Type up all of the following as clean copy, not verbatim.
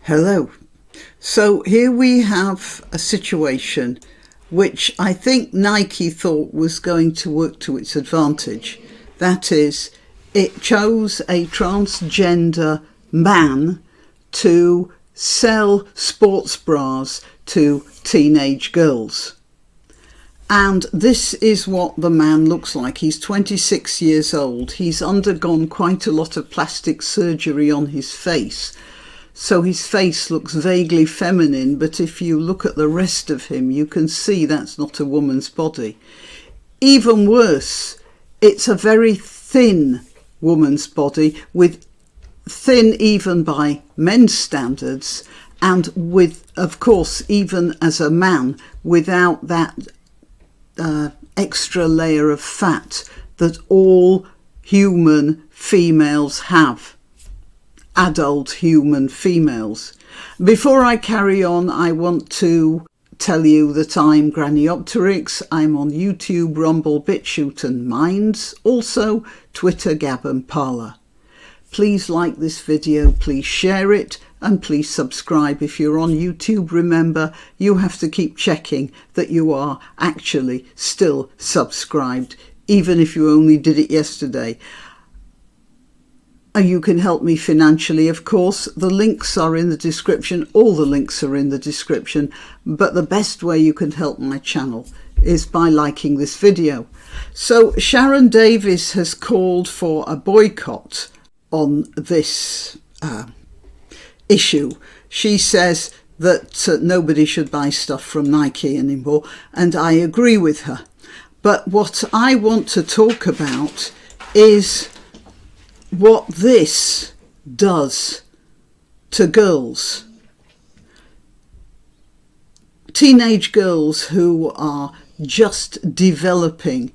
Hello. So here we have a situation which I think Nike thought was going to work to its advantage. That is, it chose a transgender man to sell sports bras to teenage girls. And this is what the man looks like. He's 26 years old. He's undergone quite a lot of plastic surgery on his face. So his face looks vaguely feminine, but if you look at the rest of him, you can see that's not a woman's body. Even worse, it's a very thin woman's body, with thin even by men's standards, and with, of course, even as a man, without that extra layer of fat that all human females have. Adult human females. Before I carry on, I want to tell you that I'm Granniopteryx. I'm on YouTube, Rumble, BitChute and Minds, also Twitter, Gab and Parler. Please like this video, please share it, and please subscribe. If you're on YouTube, remember you have to keep checking that you are actually still subscribed, even if you only did it yesterday. You can help me financially, of course. The links are in the description. All the links are in the description. But the best way you can help my channel is by liking this video. So Sharon Davis has called for a boycott on this issue. She says that nobody should buy stuff from Nike anymore, and I agree with her. But what I want to talk about is what this does to girls. Teenage girls who are just developing,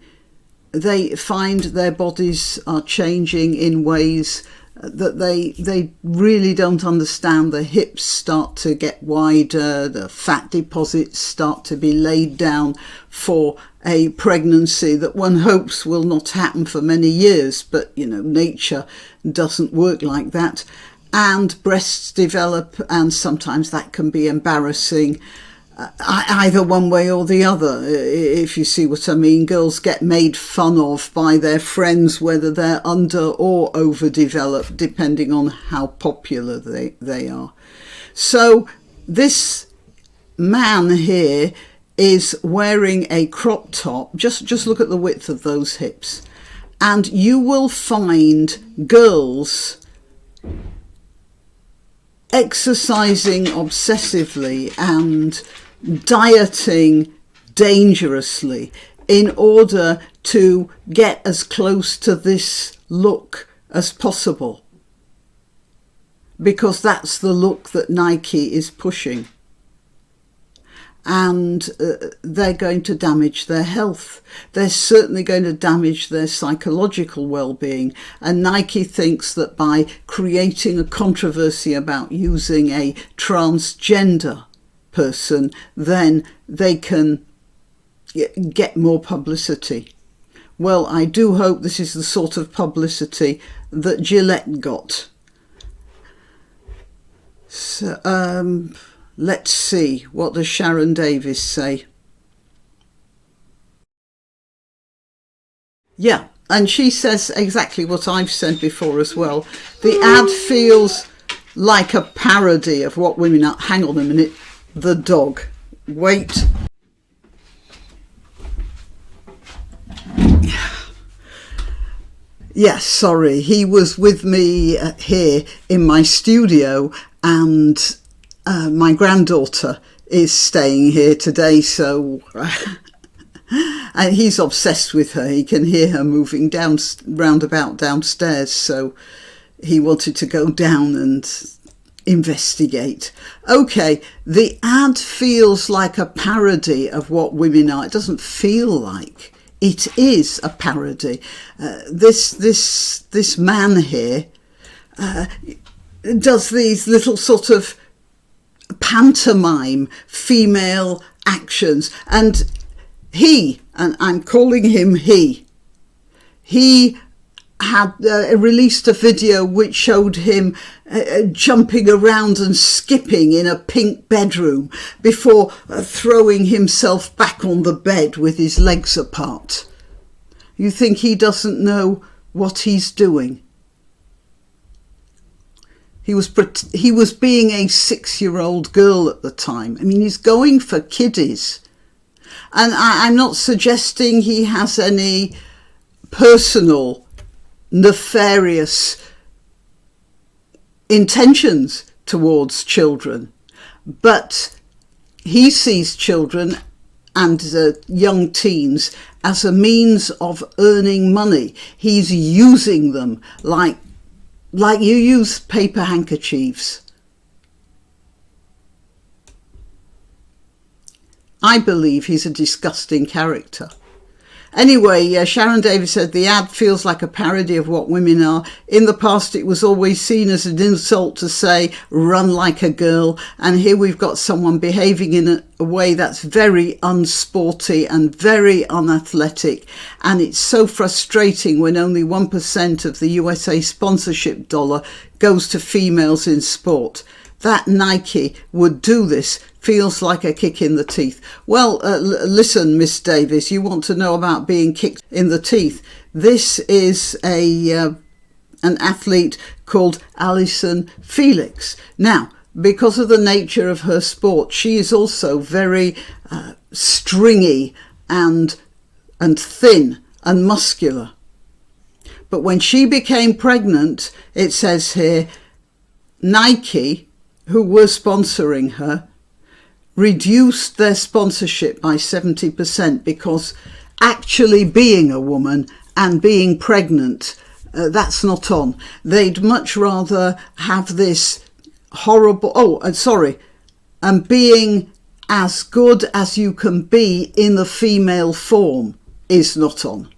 they find their bodies are changing in ways that they really don't understand. The hips start to get wider, the fat deposits start to be laid down for a pregnancy that one hopes will not happen for many years, but you know, nature doesn't work like that. And breasts develop, and sometimes that can be embarrassing, either one way or the other, if you see what I mean. Girls get made fun of by their friends, whether they're under or overdeveloped, depending on how popular they are. So this man here is wearing a crop top. Just look at the width of those hips, and you will find girls exercising obsessively and dieting dangerously in order to get as close to this look as possible, because that's the look that Nike is pushing. And they're going to damage their health. They're certainly going to damage their psychological well-being. And Nike thinks that by creating a controversy about using a transgender person, then they can get more publicity. Well, I do hope this is the sort of publicity that Gillette got. So, let's see, what does Sharon Davis say? Yeah, and she says exactly what I've said before as well. The ad feels like a parody of what women are. Hang on a minute, the dog. Wait. Yes, sorry, he was with me here in my studio, and my granddaughter is staying here today, so and he's obsessed with her. He can hear her moving roundabout downstairs, so he wanted to go down and investigate. Okay, the ad feels like a parody of what women are. It doesn't feel like. It is a parody. This man here does these little sort of pantomime female actions, and I'm calling him he had released a video which showed him jumping around and skipping in a pink bedroom before throwing himself back on the bed with his legs apart. You think he doesn't know what he's doing? He was being a 6-year-old girl at the time. I mean, he's going for kiddies. And I'm not suggesting he has any personal, nefarious intentions towards children. But he sees children and young teens as a means of earning money. He's using them like you use paper handkerchiefs. I believe he's a disgusting character. Anyway, Sharon Davis said the ad feels like a parody of what women are. In the past, it was always seen as an insult to say, run like a girl. And here we've got someone behaving in a way that's very unsporty and very unathletic. And it's so frustrating when only 1% of the USA sponsorship dollar goes to females in sport. That Nike would do this feels like a kick in the teeth. Well, listen, Miss Davis, you want to know about being kicked in the teeth. This is an athlete called Allyson Felix. Now, because of the nature of her sport, she is also very stringy and thin and muscular. But when she became pregnant, it says here, Nike, who were sponsoring her, reduced their sponsorship by 70% because actually being a woman and being pregnant, that's not on. They'd much rather have this horrible, and being as good as you can be in the female form is not on.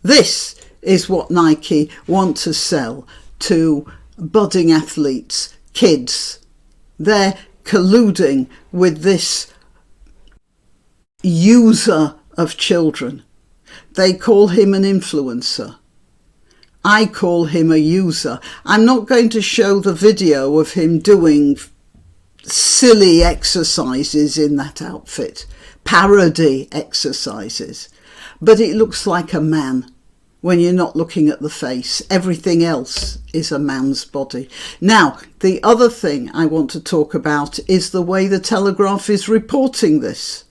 This is what Nike want to sell to budding athletes, kids. They're colluding with this user of children. They call him an influencer. I call him a user. I'm not going to show the video of him doing silly exercises in that outfit, parody exercises, but it looks like a man. When you're not looking at the face, everything else is a man's body. Now, the other thing I want to talk about is the way the Telegraph is reporting this.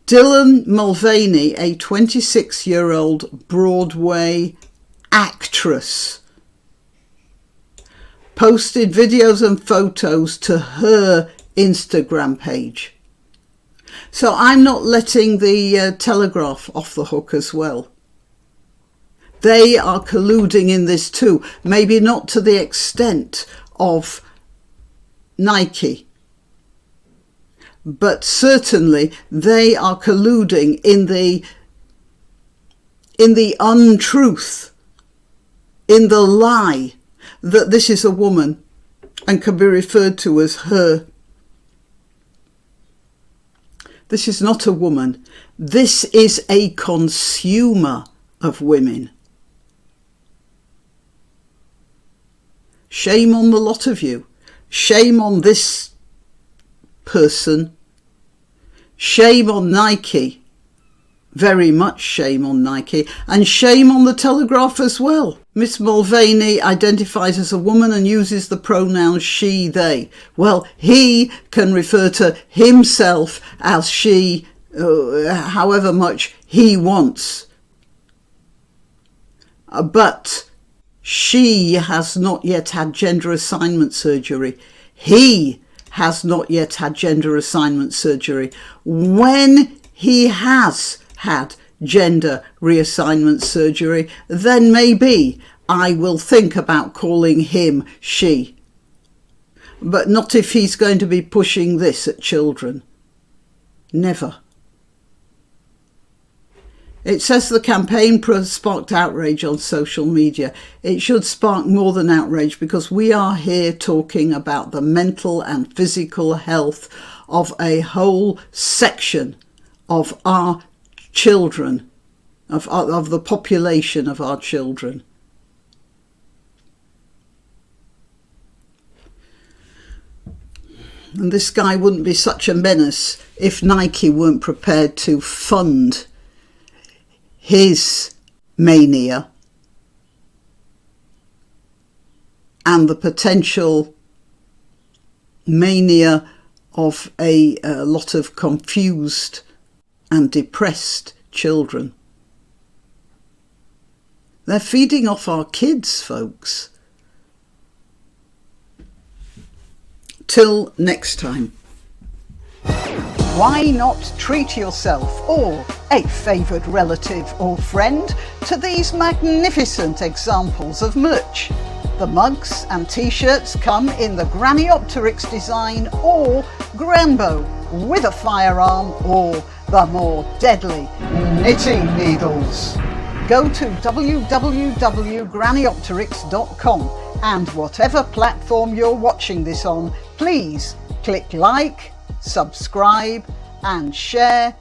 Dylan Mulvaney, a 26-year-old Broadway actress, posted videos and photos to her Instagram page. So I'm not letting the Telegraph off the hook as well. They are colluding in this too, maybe not to the extent of Nike, but certainly they are colluding in the untruth, in the lie that this is a woman and can be referred to as her. This is not a woman. This is a consumer of women. Shame on the lot of you. Shame on this person. Shame on Nike. Very much shame on Nike. And shame on the Telegraph as well. Miss Mulvaney identifies as a woman and uses the pronouns she, they. Well, he can refer to himself as she, however much he wants. But she has not yet had gender assignment surgery. He has not yet had gender assignment surgery. When he has had gender reassignment surgery, then maybe I will think about calling him she. But not if he's going to be pushing this at children. Never. It says the campaign sparked outrage on social media. It should spark more than outrage because we are here talking about the mental and physical health of a whole section of our children of the population of our children. And this guy wouldn't be such a menace if Nike weren't prepared to fund his mania and the potential mania of a lot of confused and depressed children. They're feeding off our kids, folks. Till next time. Why not treat yourself or a favoured relative or friend to these magnificent examples of merch? The mugs and t-shirts come in the granniopteryx design or Granbo with a firearm or the more deadly knitting needles. Go to www.granniopteryx.com and whatever platform you're watching this on, please click like, subscribe and share.